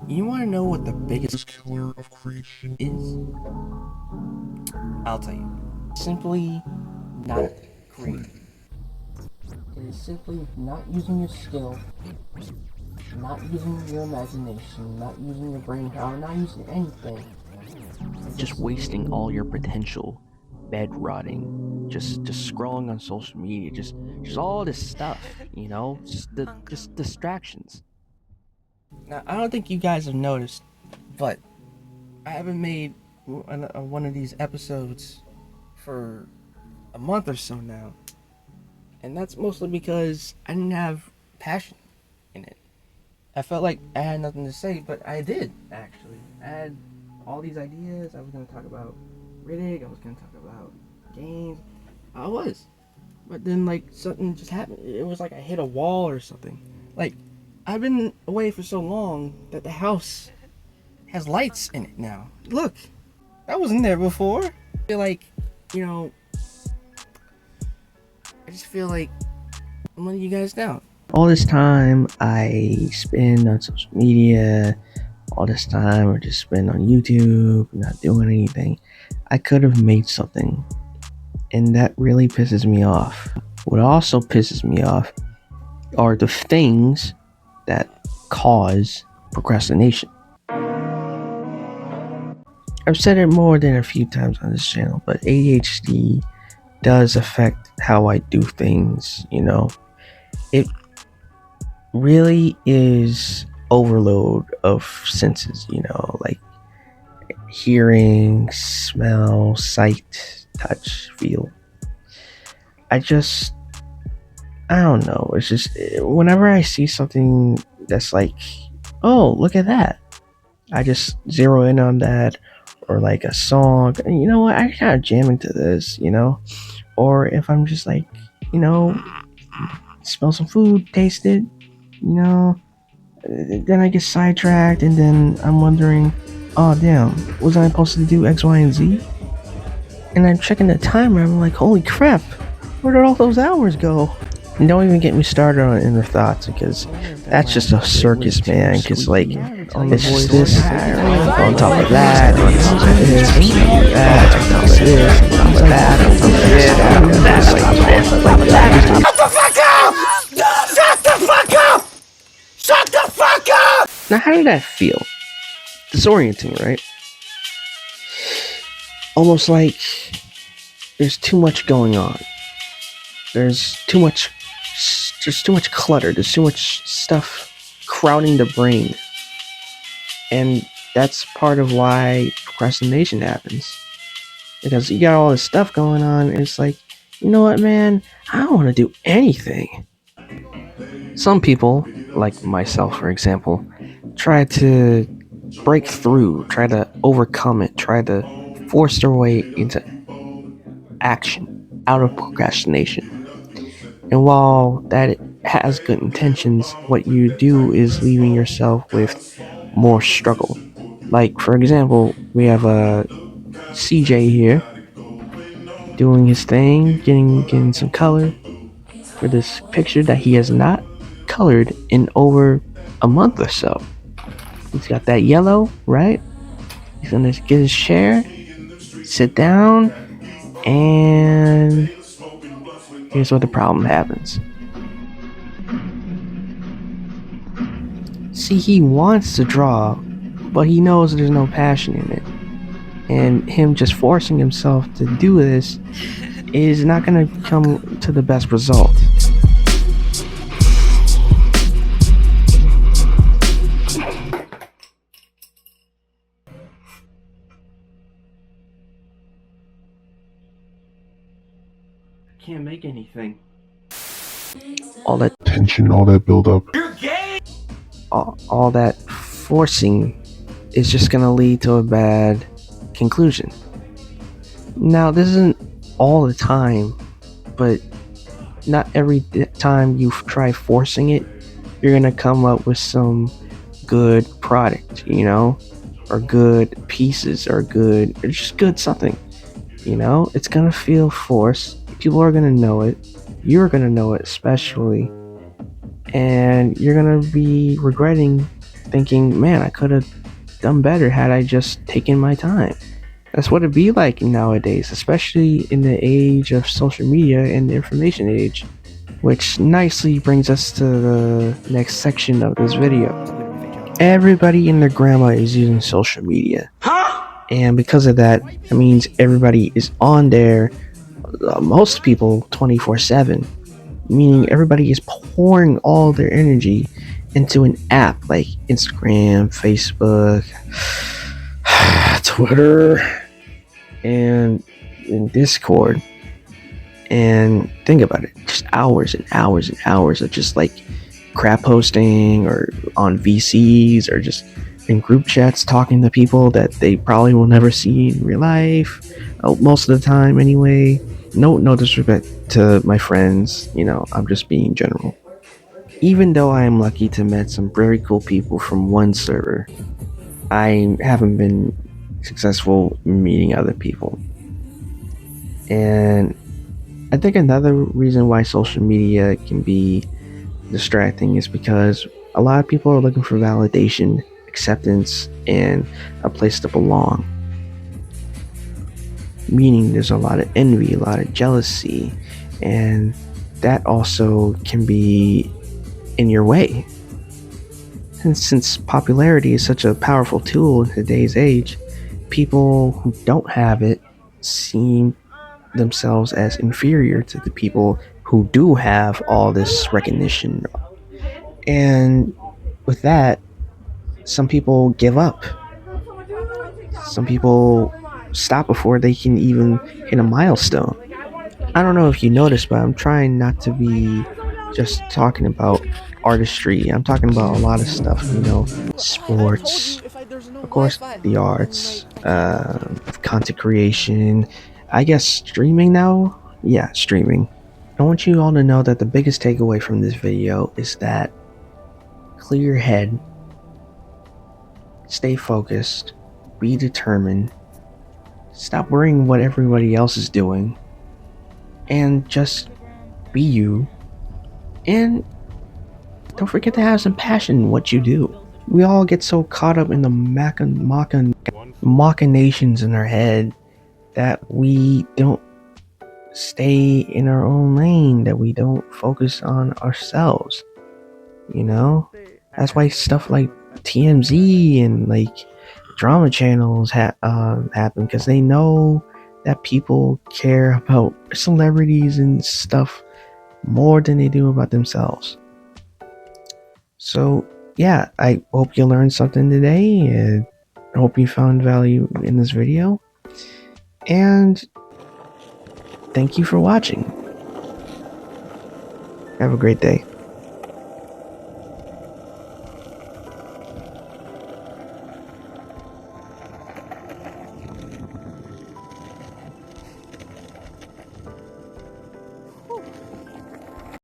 You want to know what the biggest killer of creation is? I'll tell you. Simply not creative. It is simply not using your skill, not using your imagination, not using your brain power, not using anything. Just wasting all your potential, bed rotting, just scrolling on social media, just all this stuff, just distractions. Now, I don't think you guys have noticed, but I haven't made one of these episodes for a month or so now. And that's mostly because I didn't have passion in it. I felt like I had nothing to say, but I did, actually. I had all these ideas. I was going to talk about Riddick. I was going to talk about games. I was. But then, like, something just happened. It was like I hit a wall or something. Like, I've been away for so long that the house has lights in it now. Look, that wasn't there before. I feel like, you know, I just feel like I'm letting you guys down. All this time I spend on social media, all this time I just spend on YouTube, not doing anything. I could have made something, and that really pisses me off. What also pisses me off are the things that cause procrastination. I've said it more than a few times on this channel, but ADHD does affect how I do things, It really is overload of senses, like hearing, smell, sight, touch, feel. I don't know. It's just whenever I see something that's like, oh, look at that, I just zero in on that, or like a song. You know what? I kind of jam into this, Or if I'm just like, smell some food, taste it, then I get sidetracked, and then I'm wondering, oh damn, was I supposed to do X, Y, and Z? And I'm checking the timer. I'm like, holy crap, where did all those hours go? And don't even get me started on inner thoughts, because that's just a circus, man. Because like, it's just this on top of that, on top of this, on top of that, on top of this, on top of that, on top of this, on top of that, like that. Shut the fuck up! Shut the fuck up! Shut the fuck up! Now, how did that feel? Disorienting, right? Almost like there's too much going on. There's too much clutter. There's too much stuff crowding the brain. And that's part of why procrastination happens. Because you got all this stuff going on, and it's like, you know what, man? I don't want to do anything. Some people, like myself, for example, try to break through, try to overcome it, try to force their way into action out of procrastination. And while that has good intentions, what you do is leaving yourself with more struggle. Like, for example, we have a CJ here doing his thing, getting some color for this picture that he has not colored in over a month or so. He's got that yellow, right? He's gonna get his chair, sit down, and here's where the problem happens. See, he wants to draw, but he knows there's no passion in it. And him just forcing himself to do this is not going to come to the best result. I can't make anything. All that tension, all that build up. all that forcing is just going to lead to a bad conclusion. Now, this isn't all the time, but not every time you try forcing it, you're going to come up with some good product, or good pieces, or just good something. It's going to feel forced. People are going to know it. You're going to know it, especially. And you're going to be regretting thinking, man, I could have done better had I just taken my time. That's what it'd be like nowadays, especially in the age of social media and the information age. Which nicely brings us to the next section of this video. Everybody and their grandma is using social media. And because of that, it means everybody is on there, most people 24/7. Meaning everybody is pouring all their energy into an app like Instagram, Facebook, Twitter, and Discord. And think about it, just hours and hours and hours of just like crap posting or on VCs or just in group chats talking to people that they probably will never see in real life, most of the time anyway. No disrespect to my friends, I'm just being general. Even though I am lucky to meet some very cool people from one server, I haven't been successful in meeting other people. And I think another reason why social media can be distracting is because a lot of people are looking for validation, acceptance, and a place to belong. Meaning there's a lot of envy, a lot of jealousy, and that also can be in your way. And since popularity is such a powerful tool in today's age, people who don't have it seem themselves as inferior to the people who do have all this recognition. And with that, some people give up. Some people stop before they can even hit a milestone. I don't know if you noticed, but I'm trying not to be just talking about artistry. I'm talking about a lot of stuff, sports, of course, the arts, content creation, I guess streaming now? Yeah, streaming. I want you all to know that the biggest takeaway from this video is that clear your head, stay focused, be determined, stop worrying what everybody else is doing, and just be you. And don't forget to have some passion in what you do. We all get so caught up in the machinations in our head that we don't stay in our own lane, that we don't focus on ourselves. That's why stuff like TMZ and like drama channels happen, because they know that people care about celebrities and stuff more than they do about themselves. So yeah, I hope you learned something today, and I hope you found value in this video, and thank you for watching. Have a great day.